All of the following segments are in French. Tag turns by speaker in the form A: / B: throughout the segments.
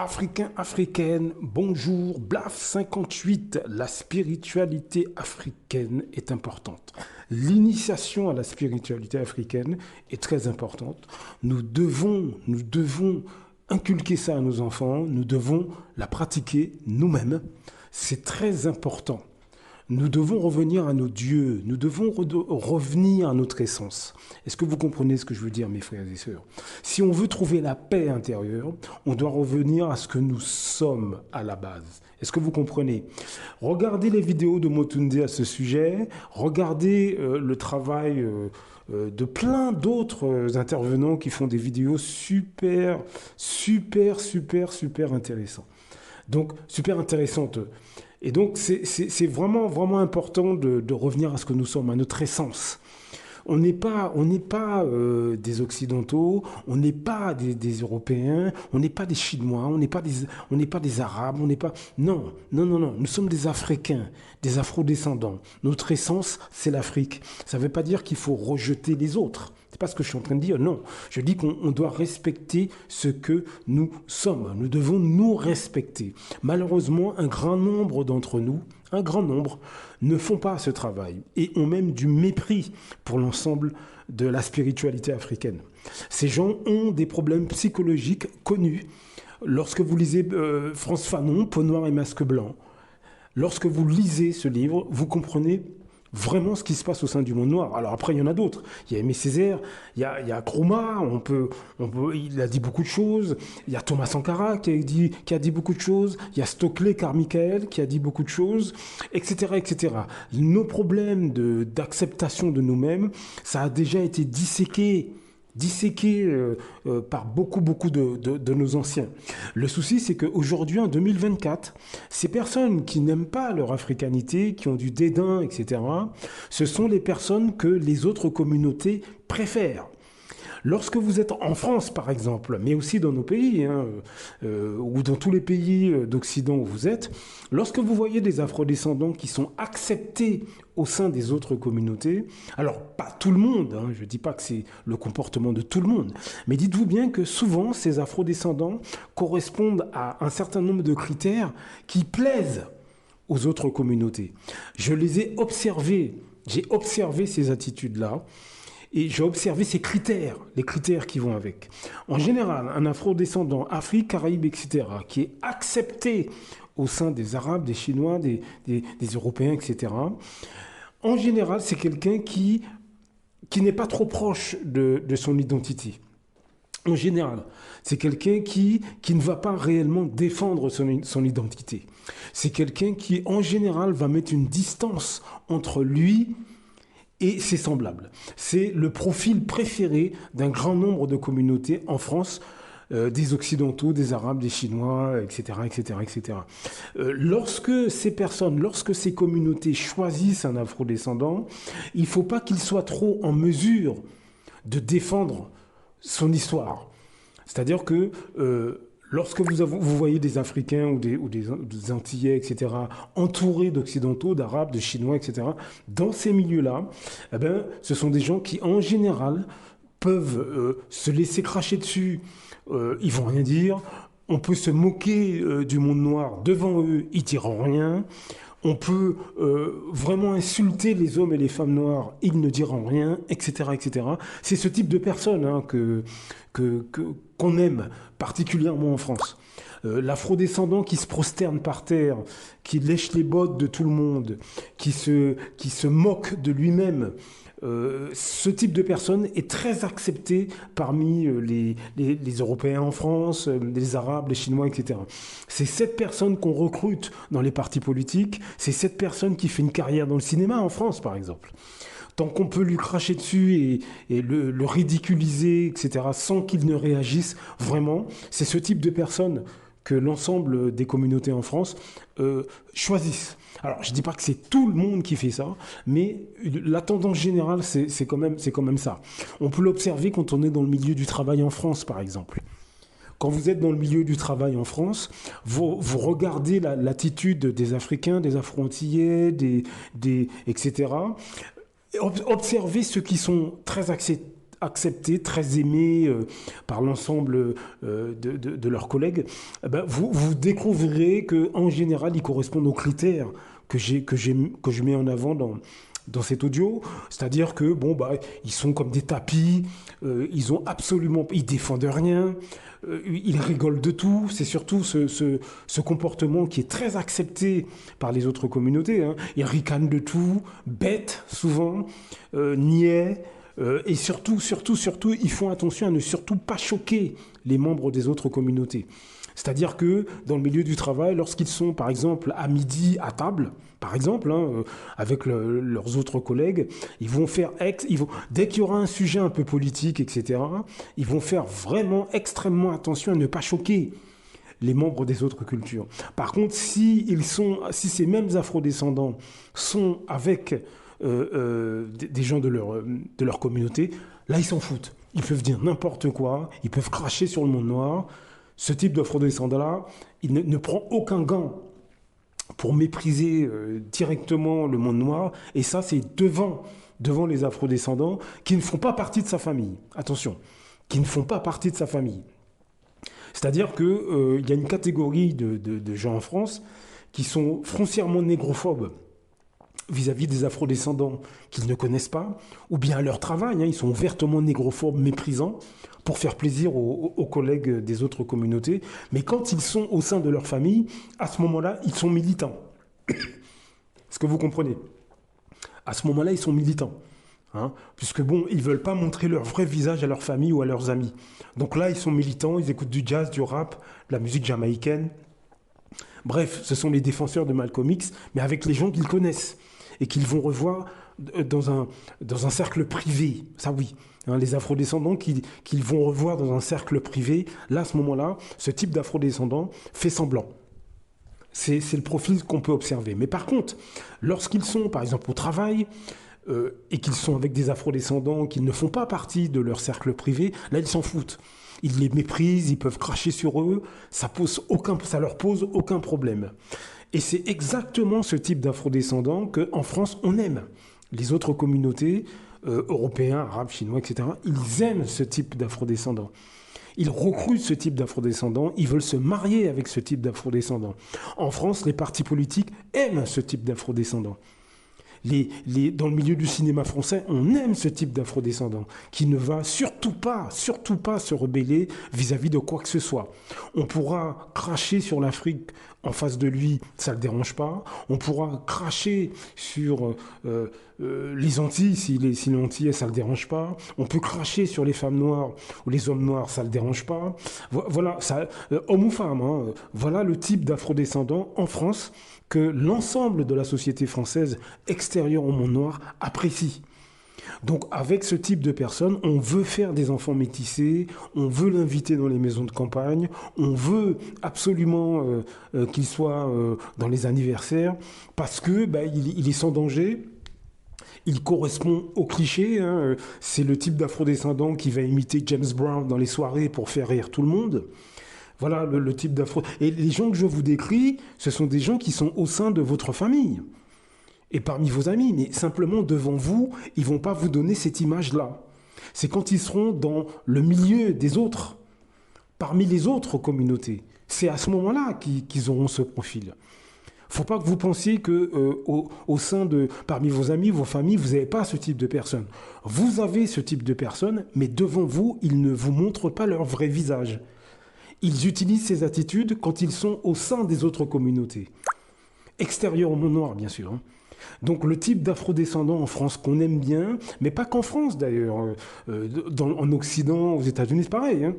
A: Africains, africaines, bonjour, Blaf 58, la spiritualité africaine est importante. L'initiation à la spiritualité africaine est très importante. Nous devons inculquer ça à nos enfants, nous devons la pratiquer nous-mêmes. C'est très important. Nous devons revenir à nos dieux, nous devons revenir à notre essence. Est-ce que vous comprenez ce que je veux dire, mes frères et sœurs? Si on veut trouver la paix intérieure, on doit revenir à ce que nous sommes à la base. Est-ce que vous comprenez? Regardez les vidéos de Motunde à ce sujet, regardez le travail de plein d'autres intervenants qui font des vidéos super intéressantes. Donc, super intéressantes. Et donc, c'est vraiment important de revenir à ce que nous sommes, à notre essence. On n'est pas des Occidentaux, on n'est pas des Européens, on n'est pas des Chinois, on n'est pas des Arabes, Non. Nous sommes des Africains, des Afro-descendants. Notre essence, c'est l'Afrique. Ça ne veut pas dire qu'il faut rejeter les autres. C'est pas ce que je suis en train de dire, non. Je dis qu'on doit respecter ce que nous sommes. Nous devons nous respecter. Malheureusement, un grand nombre d'entre nous, ne font pas ce travail et ont même du mépris pour l'ensemble de la spiritualité africaine. Ces gens ont des problèmes psychologiques connus. Lorsque vous lisez Frantz Fanon, Peau noire et masque blanc, lorsque vous lisez ce livre, vous comprenez vraiment ce qui se passe au sein du monde noir. Alors après, il y en a d'autres. Il y a Aimé Césaire, il y a Nkrumah, il a dit beaucoup de choses. Il y a Thomas Sankara qui a dit beaucoup de choses. Il y a Stokely Carmichael qui a dit beaucoup de choses, etc. Nos problèmes d'acceptation de nous-mêmes, ça a déjà été disséqué par beaucoup de nos anciens. Le souci, c'est qu'aujourd'hui, en 2024, ces personnes qui n'aiment pas leur africanité, qui ont du dédain, etc., ce sont les personnes que les autres communautés préfèrent. Lorsque vous êtes en France, par exemple, mais aussi dans nos pays, ou dans tous les pays d'Occident où vous êtes, lorsque vous voyez des afrodescendants qui sont acceptés au sein des autres communautés, alors pas tout le monde, je ne dis pas que c'est le comportement de tout le monde, mais dites-vous bien que souvent ces afrodescendants correspondent à un certain nombre de critères qui plaisent aux autres communautés. Je les ai observés, j'ai observé ces attitudes-là, et j'ai observé ces critères, les critères qui vont avec. En général, un afro-descendant, Afrique, Caraïbes, etc., qui est accepté au sein des Arabes, des Chinois, des Européens, etc., en général, c'est quelqu'un qui n'est pas trop proche de son identité. En général, c'est quelqu'un qui ne va pas réellement défendre son identité. C'est quelqu'un qui, en général, va mettre une distance entre lui et ses semblables. C'est le profil préféré d'un grand nombre de communautés en France, des Occidentaux, des Arabes, des Chinois, etc. Lorsque ces communautés choisissent un afrodescendant, il ne faut pas qu'il soit trop en mesure de défendre son histoire. C'est-à-dire que lorsque vous voyez des Africains ou des Antillais, etc., entourés d'Occidentaux, d'Arabes, de Chinois, etc., dans ces milieux-là, ce sont des gens qui, en général, peuvent se laisser cracher dessus. Ils vont rien dire. On peut se moquer du monde noir devant eux, ils diront rien. On peut vraiment insulter les hommes et les femmes noirs, ils ne diront rien, etc. C'est ce type de personnes qu'on aime particulièrement en France. L'afrodescendant qui se prosterne par terre, qui lèche les bottes de tout le monde, qui se moque de lui-même. Ce type de personne est très accepté parmi les Européens en France, les Arabes, les Chinois, etc. C'est cette personne qu'on recrute dans les partis politiques, c'est cette personne qui fait une carrière dans le cinéma en France, par exemple. Tant qu'on peut lui cracher dessus et le ridiculiser, etc., sans qu'il ne réagisse vraiment, c'est ce type de personne que l'ensemble des communautés en France choisissent. Alors, je ne dis pas que c'est tout le monde qui fait ça, mais la tendance générale, c'est quand même ça. On peut l'observer quand on est dans le milieu du travail en France, par exemple. Quand vous êtes dans le milieu du travail en France, vous regardez l'attitude des Africains, des Afro-Antillais, etc. Observez ceux qui sont très acceptés, très aimés par l'ensemble de leurs collègues, eh ben, vous découvrirez qu'en général, ils correspondent aux critères que je mets en avant dans cet audio, c'est-à-dire que bon bah ils sont comme des tapis, ils défendent rien, ils rigolent de tout. C'est surtout ce comportement qui est très accepté par les autres communautés, hein. Ils ricanent de tout, bêtes souvent, niais. Et surtout, ils font attention à ne surtout pas choquer les membres des autres communautés. C'est-à-dire que dans le milieu du travail, lorsqu'ils sont, par exemple, à midi à table, par exemple, hein, avec leurs autres collègues, dès qu'il y aura un sujet un peu politique, etc., ils vont faire vraiment extrêmement attention à ne pas choquer les membres des autres cultures. Par contre, si ces mêmes afrodescendants sont avec des gens de leur communauté, là, ils s'en foutent. Ils peuvent dire n'importe quoi, ils peuvent cracher sur le monde noir. Ce type d'afrodescendant-là, il ne prend aucun gant pour mépriser directement le monde noir. Et ça, c'est devant les afrodescendants qui ne font pas partie de sa famille. Attention, qui ne font pas partie de sa famille. C'est-à-dire qu'il y a une catégorie de gens en France qui sont foncièrement négrophobes vis-à-vis des afrodescendants qu'ils ne connaissent pas, ou bien à leur travail, hein, ils sont ouvertement négrophobes, méprisants, pour faire plaisir aux collègues des autres communautés. Mais quand ils sont au sein de leur famille, à ce moment-là, ils sont militants. Est-ce que vous comprenez ? À ce moment-là, ils sont militants. Hein, puisque bon, ils ne veulent pas montrer leur vrai visage à leur famille ou à leurs amis. Donc là, ils sont militants, ils écoutent du jazz, du rap, de la musique jamaïcaine. Bref, ce sont les défenseurs de Malcolm X, mais avec les gens qu'ils connaissent et qu'ils vont revoir dans un cercle privé. Ça oui, hein, les afrodescendants qu'ils vont revoir dans un cercle privé. Là, à ce moment-là, ce type d'afrodescendant fait semblant. C'est le profil qu'on peut observer. Mais par contre, lorsqu'ils sont, par exemple, au travail, et qu'ils sont avec des afrodescendants qui ne font pas partie de leur cercle privé, là, ils s'en foutent. Ils les méprisent, ils peuvent cracher sur eux, ça leur pose aucun problème. Et c'est exactement ce type d'afrodescendants qu'en France, on aime. Les autres communautés, européens, arabes, chinois, etc., ils aiment ce type d'afrodescendants. Ils recrutent ce type d'afrodescendants, ils veulent se marier avec ce type d'afrodescendants. En France, les partis politiques aiment ce type d'afrodescendants. Dans le milieu du cinéma français, on aime ce type d'afrodescendant qui ne va surtout pas se rebeller vis-à-vis de quoi que ce soit. On pourra cracher sur l'Afrique en face de lui, ça ne le dérange pas. On pourra cracher sur les Antilles, s'il est antillais, ça ne le dérange pas. On peut cracher sur les femmes noires ou les hommes noirs, ça ne le dérange pas. Voilà, homme ou femme, hein, voilà le type d'afrodescendant en France que l'ensemble de la société française extérieure au monde noir apprécie. Donc avec ce type de personnes, on veut faire des enfants métissés, on veut l'inviter dans les maisons de campagne, on veut absolument qu'il soit dans les anniversaires, parce que il est sans danger. Il correspond au cliché, hein. C'est le type d'afrodescendant qui va imiter James Brown dans les soirées pour faire rire tout le monde. Voilà le type d'afro. Et les gens que je vous décris, ce sont des gens qui sont au sein de votre famille et parmi vos amis. Mais simplement, devant vous, ils ne vont pas vous donner cette image-là. C'est quand ils seront dans le milieu des autres, parmi les autres communautés. C'est à ce moment-là qu'ils auront ce profil. Il ne faut pas que vous pensiez qu'au sein parmi vos amis, vos familles, vous n'avez pas ce type de personnes. Vous avez ce type de personnes, mais devant vous, ils ne vous montrent pas leur vrai visage. Ils utilisent ces attitudes quand ils sont au sein des autres communautés. Extérieures au monde noir, bien sûr. Donc le type d'afrodescendant en France qu'on aime bien, mais pas qu'en France d'ailleurs, en Occident, aux États-Unis, c'est pareil. Hein.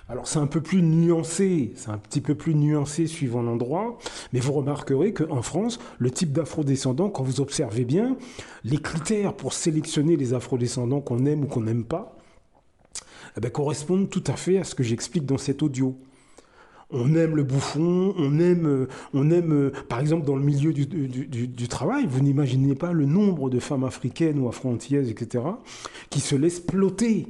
A: Alors c'est un peu plus nuancé, c'est un petit peu plus nuancé suivant l'endroit, mais vous remarquerez qu'en France, le type d'afrodescendant, quand vous observez bien, les critères pour sélectionner les afrodescendants qu'on aime ou qu'on n'aime pas, correspondent tout à fait à ce que j'explique dans cet audio. On aime le bouffon, on aime par exemple, dans le milieu du travail, vous n'imaginez pas le nombre de femmes africaines ou afro-antillaises, etc., qui se laissent ploter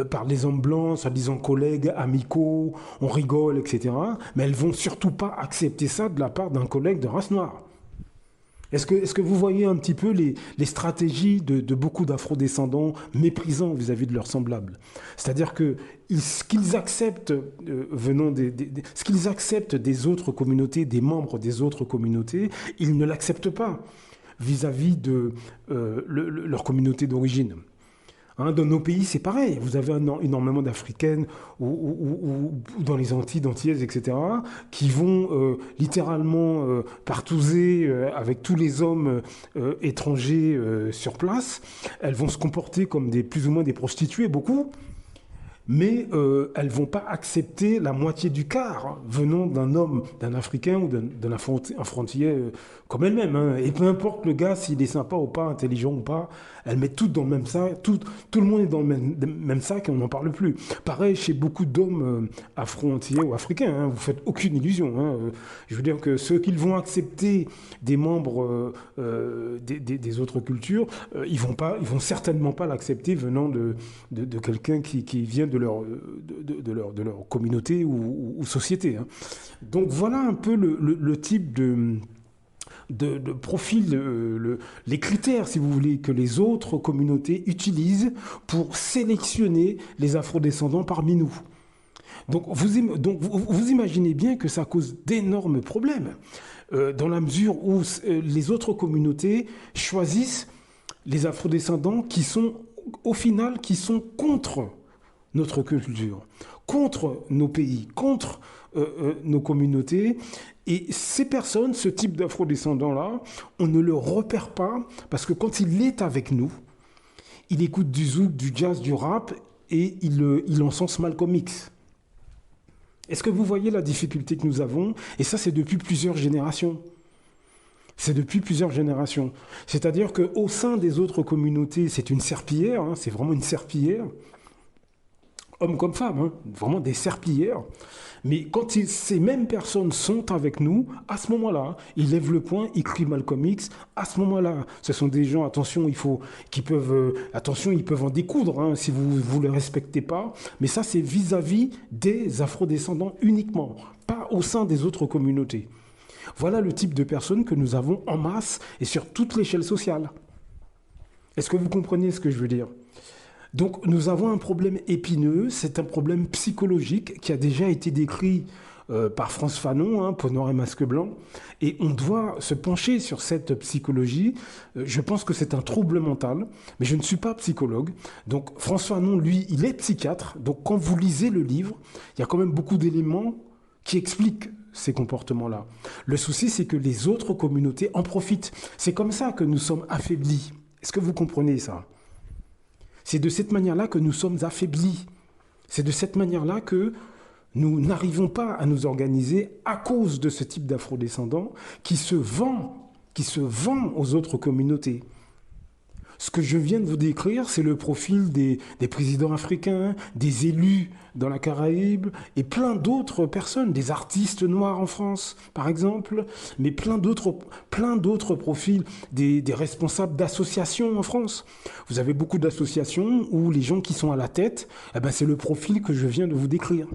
A: par les hommes blancs, soi-disant collègues, amicaux, on rigole, etc., mais elles ne vont surtout pas accepter ça de la part d'un collègue de race noire. Est-ce que vous voyez un petit peu les stratégies de beaucoup d'afro-descendants méprisants vis-à-vis de leurs semblables? C'est-à-dire que ce qu'ils acceptent ce qu'ils acceptent des autres communautés, des membres des autres communautés, ils ne l'acceptent pas vis-à-vis de leur communauté d'origine. Hein, dans nos pays, c'est pareil. Vous avez énormément d'Africaines ou dans les Antilles, d'Antillaises, etc., qui vont littéralement partouzer avec tous les hommes étrangers sur place. Elles vont se comporter comme plus ou moins des prostituées, beaucoup. Mais elles ne vont pas accepter la moitié du quart venant d'un homme, d'un Africain ou d'un Afrontillais comme elle-même. Hein. Et peu importe le gars, s'il est sympa ou pas, intelligent ou pas, elles mettent toutes dans le même sac. Tout le monde est dans le même sac et on n'en parle plus. Pareil chez beaucoup d'hommes Afro-Antillais ou Africains. Hein, vous ne faites aucune illusion. Hein. Je veux dire que ceux qui vont accepter des membres des autres cultures, ils vont certainement pas l'accepter venant de quelqu'un qui vient de leur communauté ou société. Hein. Donc voilà un peu le type de profil, les critères, si vous voulez, que les autres communautés utilisent pour sélectionner les afrodescendants parmi nous. Donc vous imaginez bien que ça cause d'énormes problèmes, dans la mesure où les autres communautés choisissent les afrodescendants qui sont, au final, qui sont contre notre culture, contre nos pays, contre nos communautés. Et ces personnes, ce type d'afrodescendants-là, on ne le repère pas parce que quand il est avec nous, il écoute du zouk, du jazz, du rap et il encense Malcolm X. Est-ce que vous voyez la difficulté que nous avons? Et ça, c'est depuis plusieurs générations. C'est depuis plusieurs générations. C'est-à-dire qu'au sein des autres communautés, c'est une serpillière, hein, c'est vraiment une serpillière, hommes comme femmes, hein, vraiment des serpillières. Mais quand ces mêmes personnes sont avec nous, à ce moment-là, ils lèvent le poing, ils crient Malcolm X. À ce moment-là, ce sont des gens, attention, attention, ils peuvent en découdre hein, si vous ne les respectez pas. Mais ça, c'est vis-à-vis des afrodescendants uniquement, pas au sein des autres communautés. Voilà le type de personnes que nous avons en masse et sur toute l'échelle sociale. Est-ce que vous comprenez ce que je veux dire ? Donc nous avons un problème épineux, c'est un problème psychologique qui a déjà été décrit par Frantz Fanon, hein, Peau noire et masque blanc, et on doit se pencher sur cette psychologie. Je pense que c'est un trouble mental, mais je ne suis pas psychologue. Donc Frantz Fanon, lui, il est psychiatre, donc quand vous lisez le livre, il y a quand même beaucoup d'éléments qui expliquent ces comportements-là. Le souci, c'est que les autres communautés en profitent. C'est comme ça que nous sommes affaiblis. Est-ce que vous comprenez ça ? C'est de cette manière-là que nous sommes affaiblis. C'est de cette manière-là que nous n'arrivons pas à nous organiser à cause de ce type d'afrodescendants qui se vend aux autres communautés. Ce que je viens de vous décrire, c'est le profil des présidents africains, des élus dans la Caraïbe et plein d'autres personnes, des artistes noirs en France, par exemple, mais plein d'autres profils, des responsables d'associations en France. Vous avez beaucoup d'associations où les gens qui sont à la tête, c'est le profil que je viens de vous décrire.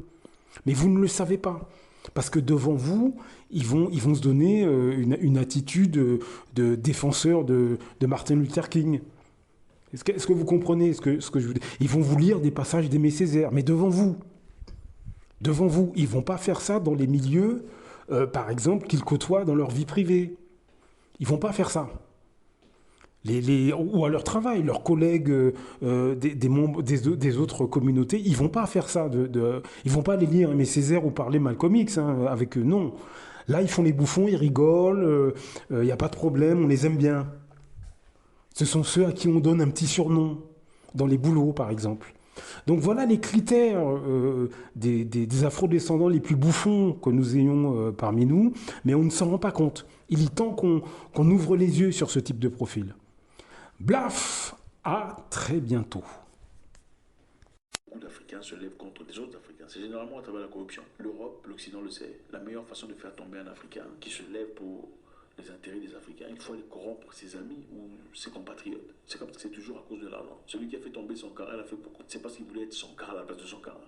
A: Mais vous ne le savez pas. Parce que devant vous, ils vont se donner une attitude de défenseur de Martin Luther King. Est-ce que vous comprenez ce que je veux dire ? Ils vont vous lire des passages d'Aimé Césaire, mais devant vous. Devant vous. Ils ne vont pas faire ça dans les milieux, par exemple, qu'ils côtoient dans leur vie privée. Ils ne vont pas faire ça. Ou à leur travail, leurs collègues des membres des autres communautés, ils ne vont pas faire ça. Ils ne vont pas aller lire Aimé Césaire ou parler Malcolm X avec eux, non. Là, ils font les bouffons, ils rigolent, il n'y a pas de problème, on les aime bien. Ce sont ceux à qui on donne un petit surnom, dans les boulots, par exemple. Donc voilà les critères des afro-descendants les plus bouffons que nous ayons parmi nous, mais on ne s'en rend pas compte. Il est temps qu'on ouvre les yeux sur ce type de profil. Blaf, à très bientôt.
B: Beaucoup d'Africains se lèvent contre des autres Africains. C'est généralement à travers la corruption. L'Europe, l'Occident le sait. La meilleure façon de faire tomber un Africain qui se lève pour les intérêts des Africains, il faut aller corrompre ses amis ou ses compatriotes. C'est comme ça, c'est toujours à cause de l'argent. Celui qui a fait tomber son cara, il a fait beaucoup. C'est parce qu'il voulait être son cara à la place de son cara.